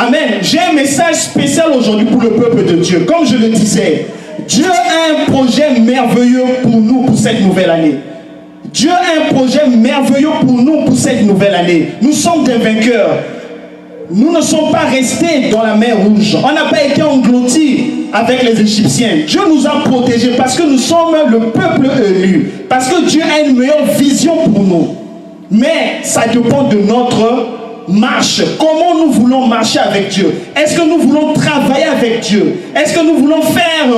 Amen. J'ai un message spécial aujourd'hui pour le peuple de Dieu. Comme je le disais, Dieu a un projet merveilleux pour nous pour cette nouvelle année. Dieu a un projet merveilleux pour nous pour cette nouvelle année. Nous sommes des vainqueurs. Nous ne sommes pas restés dans la mer Rouge. On n'a pas été engloutis avec les Égyptiens. Dieu nous a protégés parce que nous sommes le peuple élu. Parce que Dieu a une meilleure vision pour nous. Mais ça dépend de notre marche. Comment nous voulons marcher avec Dieu? Est-ce que nous voulons travailler avec Dieu? Est-ce que nous voulons faire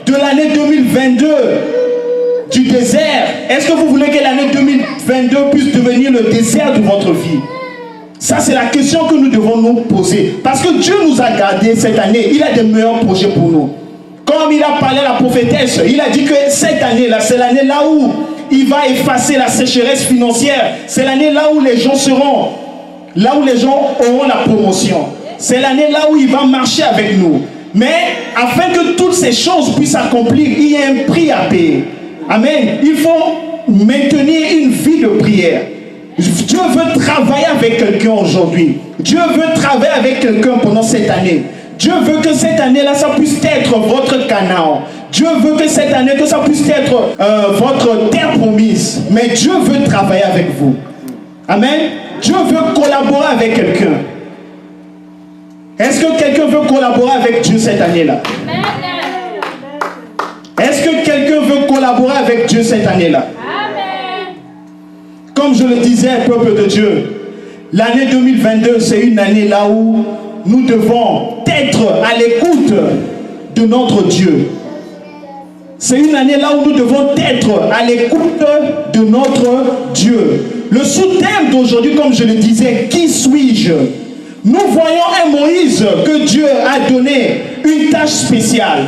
de l'année 2022 du désert? Est-ce que vous voulez que l'année 2022 puisse devenir le désert de votre vie? Ça, c'est la question que nous devons nous poser. Parce que Dieu nous a gardés cette année. Il a des meilleurs projets pour nous. Comme il a parlé à la prophétesse, il a dit que cette année-là, c'est l'année là où il va effacer la sécheresse financière. C'est l'année là où les gens seront, là où les gens auront la promotion. C'est l'année là où il va marcher avec nous. Mais afin que toutes ces choses puissent s'accomplir, il y a un prix à payer. Amen. Il faut maintenir une vie de prière. Dieu veut travailler avec quelqu'un aujourd'hui. Dieu veut travailler avec quelqu'un pendant cette année. Dieu veut que cette année-là, ça puisse être votre Canaan. Dieu veut que cette année, que ça puisse être votre terre promise. Mais Dieu veut travailler avec vous. Amen. Dieu veut collaborer avec quelqu'un. Est-ce que quelqu'un veut collaborer avec Dieu cette année-là? Est-ce que quelqu'un veut collaborer avec Dieu cette année-là? Comme je le disais, peuple de Dieu, l'année 2022, c'est une année là où nous devons être à l'écoute de notre Dieu. C'est une année là où nous devons être à l'écoute de notre Dieu. Le sous-thème d'aujourd'hui, comme je le disais, qui suis-je? Nous voyons un Moïse que Dieu a donné une tâche spéciale.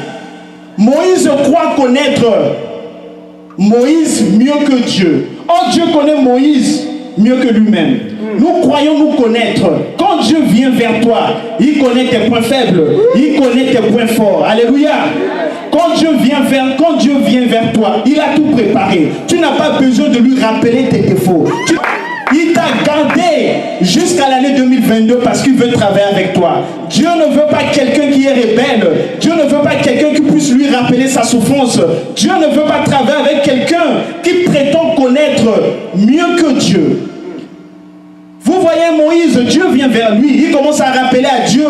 Moïse croit connaître Moïse mieux que Dieu. Oh, Dieu connaît Moïse mieux que lui-même. Nous croyons nous connaître. Quand Dieu vient vers toi, il connaît tes points faibles, il connaît tes points forts. Alléluia. Quand Dieu vient vers toi, il a tout préparé. Tu n'as pas besoin de lui rappeler tes défauts. Il t'a gardé jusqu'à l'année 2022 parce qu'il veut travailler avec toi. Dieu ne veut pas quelqu'un qui est rebelle. Dieu ne veut pas quelqu'un qui puisse lui rappeler sa souffrance. Dieu ne veut pas travailler avec quelqu'un qui prétend connaître mieux que Dieu. Vous voyez Moïse, Dieu vient vers lui. Il commence à rappeler à Dieu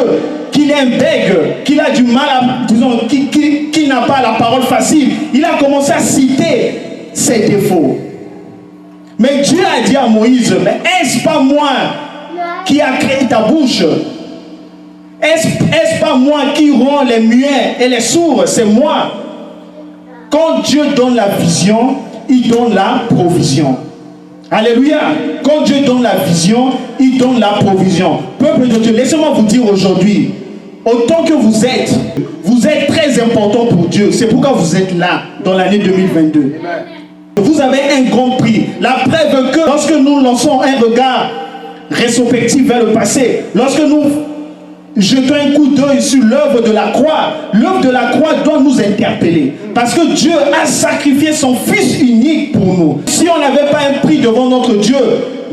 qu'il est un bègue, qu'il a du mal à, disons, qu'il n'a pas la parole facile. Il a commencé à citer ses défauts. Mais Dieu a dit à Moïse, mais est-ce pas moi qui a créé ta bouche? Est-ce pas moi qui rend les muets et les sourds? C'est moi. Quand Dieu donne la vision, il donne la provision. Alléluia. Quand Dieu donne la vision, il donne la provision. Peuple de Dieu, laissez-moi vous dire aujourd'hui, autant que vous êtes très important pour Dieu. C'est pourquoi vous êtes là dans l'année 2022. Amen. Vous avez un grand prix. La preuve que lorsque nous lançons un regard rétrospectif vers le passé, lorsque nous jetons un coup d'œil sur l'œuvre de la croix doit nous interpeller. Parce que Dieu a sacrifié son Fils unique pour nous. Si on n'avait pas un prix devant notre Dieu,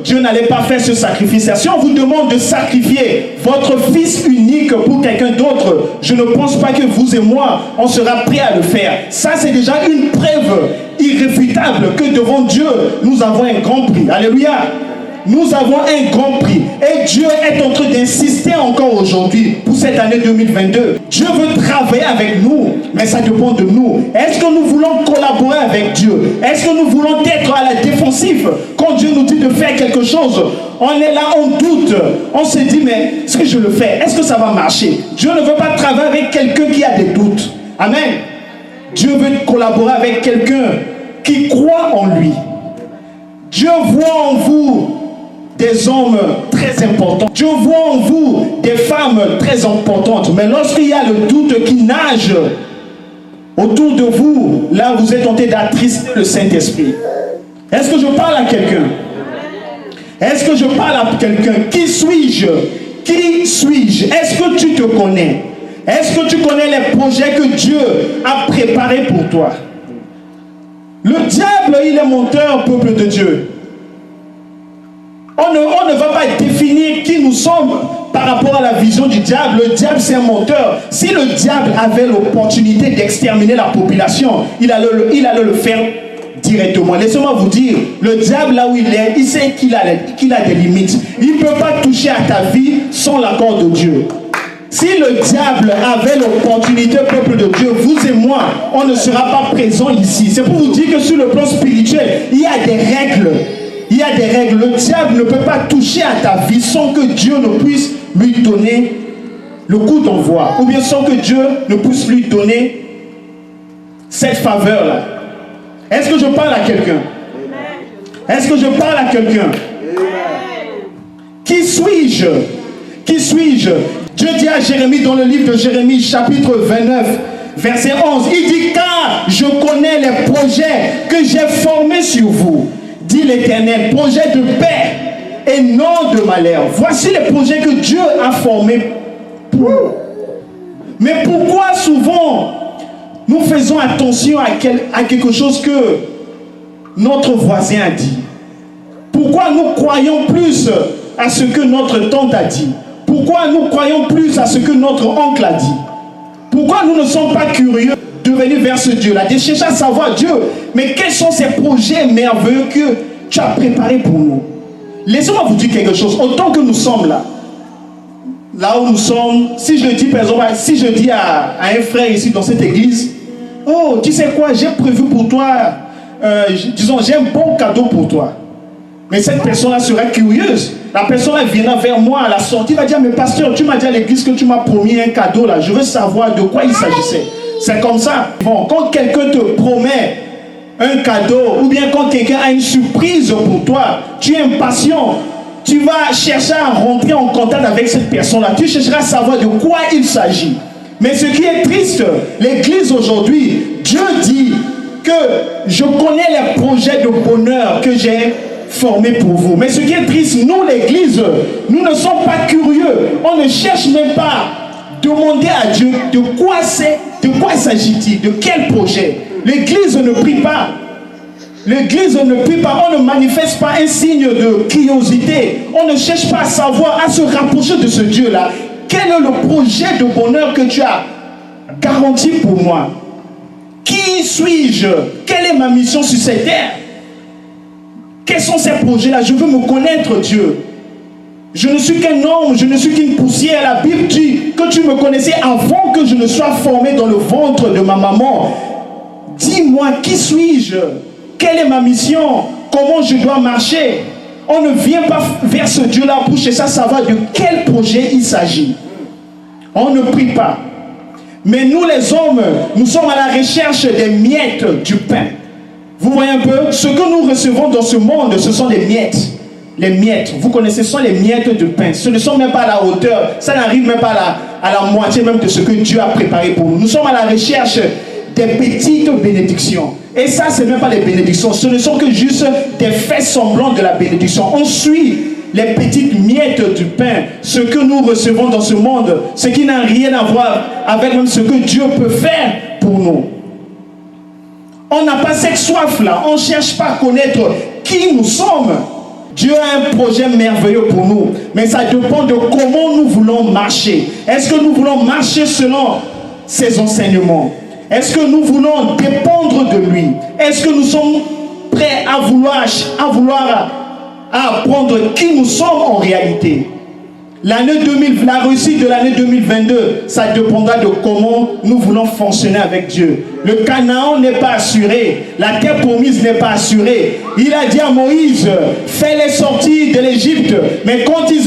Dieu n'allait pas faire ce sacrifice. Si on vous demande de sacrifier votre Fils unique pour quelqu'un d'autre, je ne pense pas que vous et moi, on sera prêts à le faire. Ça, c'est déjà une preuve irréfutable que devant Dieu, nous avons un grand prix. Alléluia. Nous avons un grand prix. Et Dieu est en train d'insister encore aujourd'hui pour cette année 2022. Dieu veut travailler avec nous, mais ça dépend de nous. Est-ce que nous voulons collaborer avec Dieu? Est-ce que nous voulons être à la défensive? Quand Dieu nous dit de faire quelque chose, on est là, on doute. On se dit, mais est-ce que je le fais? Est-ce que ça va marcher? Dieu ne veut pas travailler avec quelqu'un qui a des doutes. Amen. Dieu veut collaborer avec quelqu'un qui croit en lui. Dieu voit en vous des hommes très importants. Dieu voit en vous des femmes très importantes. Mais lorsqu'il y a le doute qui nage autour de vous, là vous êtes tenté d'attrister le Saint-Esprit. Est-ce que je parle à quelqu'un? Est-ce que je parle à quelqu'un? Qui suis-je? Qui suis-je? Est-ce que tu te connais? Est-ce que tu connais les projets que Dieu a préparés pour toi? Le diable, il est menteur, peuple de Dieu. On ne va pas définir qui nous sommes par rapport à la vision du diable. Le diable, c'est un menteur. Si le diable avait l'opportunité d'exterminer la population, il allait le faire directement. Laissez-moi vous dire, le diable, là où il est, il sait qu'il a des limites. Il ne peut pas toucher à ta vie sans l'accord de Dieu. Si le diable avait l'opportunité, peuple de Dieu, vous et moi, on ne sera pas présents ici. C'est pour vous dire que sur le plan spirituel, il y a des règles. Il y a des règles. Le diable ne peut pas toucher à ta vie sans que Dieu ne puisse lui donner le coup d'envoi. Ou bien sans que Dieu ne puisse lui donner cette faveur-là. Est-ce que je parle à quelqu'un? Est-ce que je parle à quelqu'un? Qui suis-je? Qui suis-je? Dieu dit à Jérémie dans le livre de Jérémie, chapitre 29, verset 11, il dit, car je connais les projets que j'ai formés sur vous, dit l'Éternel, projets de paix et non de malheur. Voici les projets que Dieu a formés pour nous. Mais pourquoi souvent nous faisons attention à quelque chose que notre voisin a dit? Pourquoi nous croyons plus à ce que notre tante a dit? Pourquoi nous croyons plus à ce que notre oncle a dit? Pourquoi nous ne sommes pas curieux de venir vers ce Dieu-là, de chercher à savoir Dieu, mais quels sont ces projets merveilleux que tu as préparés pour nous? Laissez-moi vous dire quelque chose. Autant que nous sommes là où nous sommes, si je dis par exemple, si je dis à un frère ici dans cette église, oh, tu sais quoi, j'ai prévu pour toi, disons, j'ai un bon cadeau pour toi. Mais cette personne-là sera curieuse. La personne-là viendra vers moi à la sortie, va dire, mais pasteur, tu m'as dit à l'église que tu m'as promis un cadeau là. Je veux savoir de quoi il s'agissait. C'est comme ça. Bon, quand quelqu'un te promet un cadeau, ou bien quand quelqu'un a une surprise pour toi, tu es impatient. Tu vas chercher à rentrer en contact avec cette personne-là. Tu chercheras à savoir de quoi il s'agit. Mais ce qui est triste, l'église aujourd'hui, Dieu dit que je connais les projets de bonheur que j'ai formés pour vous. Mais ce qui est triste, nous l'église, nous ne sommes pas curieux. On ne cherche même pas à demander à Dieu de quoi s'agit-il, de quel projet. L'église ne prie pas. L'église ne prie pas, on ne manifeste pas un signe de curiosité. On ne cherche pas à savoir, à se rapprocher de ce Dieu-là. Quel est le projet de bonheur que tu as garanti pour moi? Qui suis-je? Quelle est ma mission sur cette terre? Quels sont ces projets-là? Je veux me connaître, Dieu. Je ne suis qu'un homme, je ne suis qu'une poussière. La Bible dit que tu me connaissais avant que je ne sois formé dans le ventre de ma maman. Dis-moi, qui suis-je? Quelle est ma mission? Comment je dois marcher? On ne vient pas vers ce Dieu-là pour chercher à savoir de quel projet il s'agit. On ne prie pas. Mais nous les hommes, nous sommes à la recherche des miettes du pain. Vous voyez un peu? Ce que nous recevons dans ce monde, ce sont des miettes. Les miettes, vous connaissez, ce sont les miettes de pain. Ce ne sont même pas à la hauteur, ça n'arrive même pas à la moitié même de ce que Dieu a préparé pour nous. Nous sommes à la recherche des petites bénédictions. Et ça, ce n'est même pas des bénédictions. Ce ne sont que juste des faits semblants de la bénédiction. On suit les petites miettes du pain, ce que nous recevons dans ce monde, ce qui n'a rien à voir avec même ce que Dieu peut faire pour nous. On n'a pas cette soif-là. On ne cherche pas à connaître qui nous sommes. Dieu a un projet merveilleux pour nous. Mais ça dépend de comment nous voulons marcher. Est-ce que nous voulons marcher selon ses enseignements? Est-ce que nous voulons dépendre de lui? Est-ce que nous sommes prêts à vouloir apprendre qui nous sommes en réalité? La réussite de l'année 2022, ça dépendra de comment nous voulons fonctionner avec Dieu. Le Canaan n'est pas assuré. La terre promise n'est pas assurée. Il a dit à Moïse, fais-les sortir de l'Égypte. Mais quand ils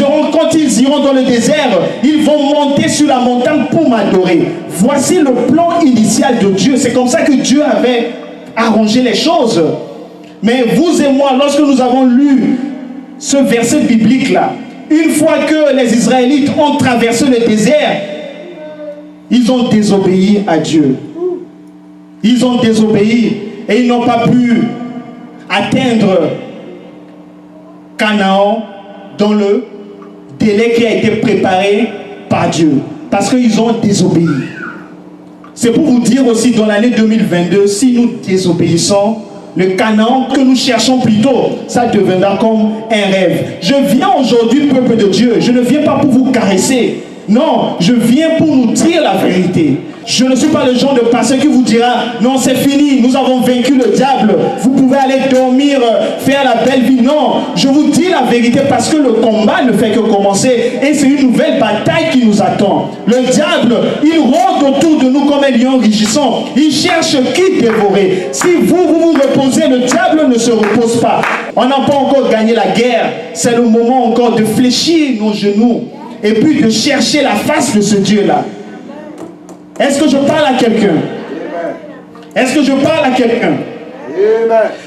iront dans le désert, ils vont monter sur la montagne pour m'adorer. Voici le plan initial de Dieu. C'est comme ça que Dieu avait arrangé les choses. Mais vous et moi, lorsque nous avons lu ce verset biblique-là, une fois que les Israélites ont traversé le désert, ils ont désobéi à Dieu. Ils ont désobéi et ils n'ont pas pu atteindre Canaan dans le délai qui a été préparé par Dieu. Parce qu'ils ont désobéi. C'est pour vous dire aussi, dans l'année 2022, si nous désobéissons, le Canaan que nous cherchons plutôt, ça deviendra comme un rêve. Je viens aujourd'hui, peuple de Dieu, je ne viens pas pour vous caresser. Non, je viens pour nous dire la vérité. Je ne suis pas le genre de pasteur qui vous dira, non, c'est fini, nous avons vaincu le diable, vous pouvez aller dormir, faire la belle vie. Non, je vous dis la vérité parce que le combat ne fait que commencer et c'est une nouvelle bataille qui nous attend. Le diable, il rôde autour de nous comme un lion rugissant. Il cherche qui dévorer. Si vous reposez, le diable ne se repose pas. On n'a pas encore gagné la guerre. C'est le moment encore de fléchir nos genoux et puis de chercher la face de ce Dieu-là. Est-ce que je parle à quelqu'un? Est-ce que je parle à quelqu'un?